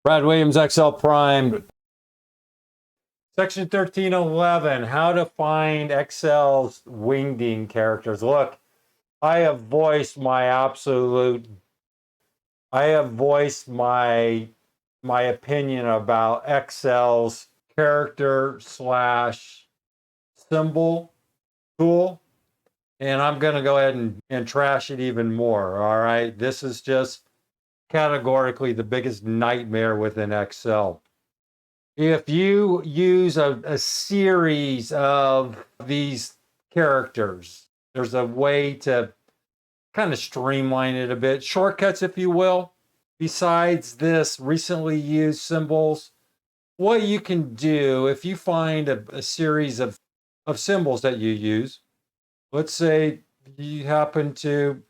Brad Williams, Excel Prime. Section 1311, how to find Excel's Wingding characters. Look, I have voiced my opinion about Excel's character slash symbol tool, and I'm going to go ahead and trash it even more. All right. This is just categorically the biggest nightmare within Excel. If you use a series of these characters, there's a way to kind of streamline it a bit. Shortcuts, if you will. Besides this recently used symbols, what you can do if you find a series of symbols that you use, let's say you happen to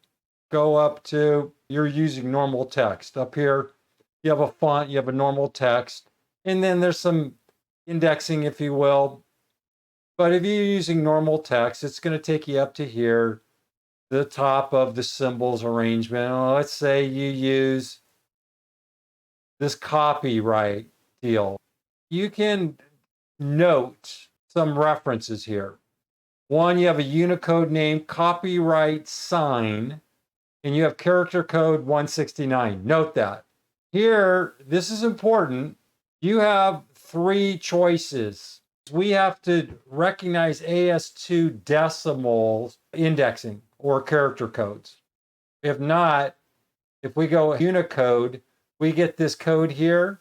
go up to, you're using normal text. Up here, you have a font, you have a normal text, and then there's some indexing, if you will. But if you're using normal text, it's going to take you up to here, the top of the symbols arrangement. Let's say you use this copyright deal. You can note some references here. One, you have a Unicode name, copyright sign, and you have character code 169. Note that. Here, this is important. You have three choices. We have to recognize AS2 decimals indexing or character codes. If not, if we go Unicode, we get this code here,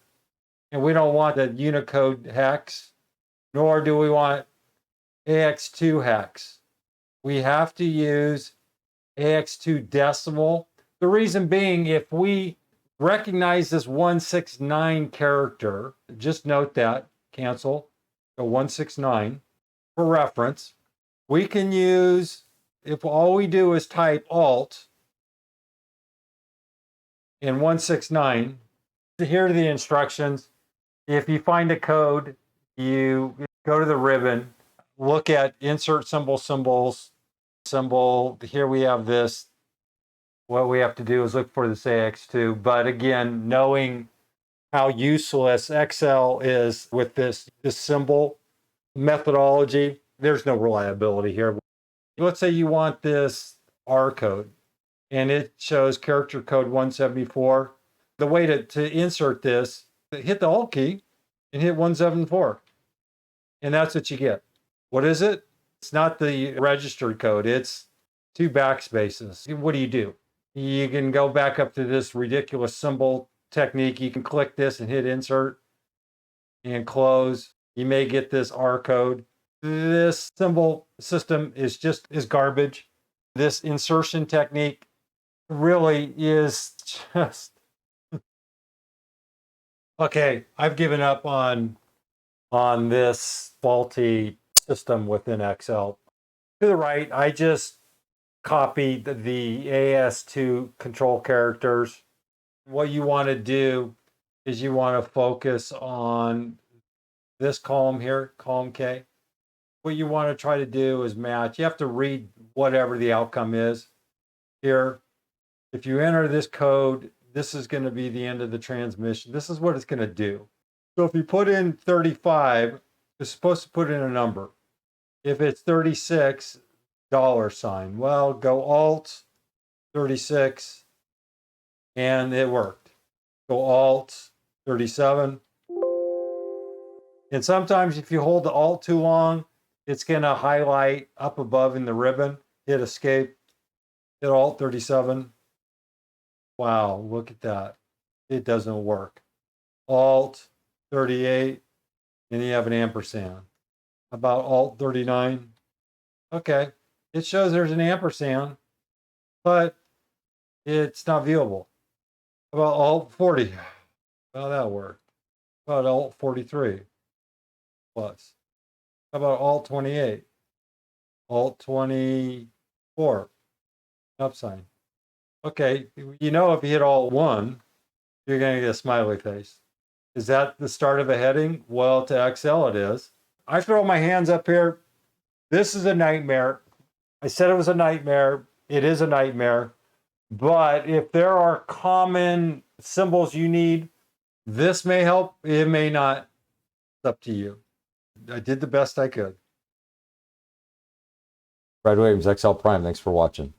and we don't want the Unicode hex, nor do we want AX2 hex. We have to use AX2 decimal. The reason being, if we recognize this 169 character, just note that, cancel, go 169 for reference. We can use, if all we do is type Alt in 169, here are the instructions. If you find a code, you go to the ribbon, look at insert symbols, symbol. Here we have this. What we have to do is look for this AX2. But again, knowing how useless Excel is with this symbol methodology, there's no reliability here. Let's say you want this R code, and it shows character code 174. The way to insert this, hit the Alt key and hit 174. And that's what you get. What is it? It's not the registered code. It's 2 backspaces. What do? You can go back up to this ridiculous symbol technique. You can click this and hit insert and close. You may get this R code. This symbol system is garbage. This insertion technique really is just okay. I've given up on this faulty system within Excel. To the right, I just copied the AS2 control characters. What you want to do is you want to focus on this column here, column K. What you want to try to do is match. You have to read whatever the outcome is here. If you enter this code, this is going to be the end of the transmission. This is what it's going to do. So if you put in 35, it's supposed to put in a number. If it's 36, $sign. Well, go Alt 36, and it worked. Go Alt 37. And sometimes if you hold the Alt too long, it's going to highlight up above in the ribbon. Hit Escape. Hit Alt 37. Wow, look at that. It doesn't work. Alt 38, and you have an ampersand. About Alt 39. Okay, it shows there's an ampersand, but it's not viewable. About Alt 40. Well, that worked. About Alt 43 plus. How about Alt 28? Alt 24. Up sign. Okay, you know if you hit Alt 1, you're going to get a smiley face. Is that the start of a heading? Well, to Excel it is. I throw my hands up here. This is a nightmare. I said it was a nightmare. It is a nightmare. But if there are common symbols you need, This may help, it may not. It's up to you. I did the best I could. Brad Williams, XL Prime, thanks for watching.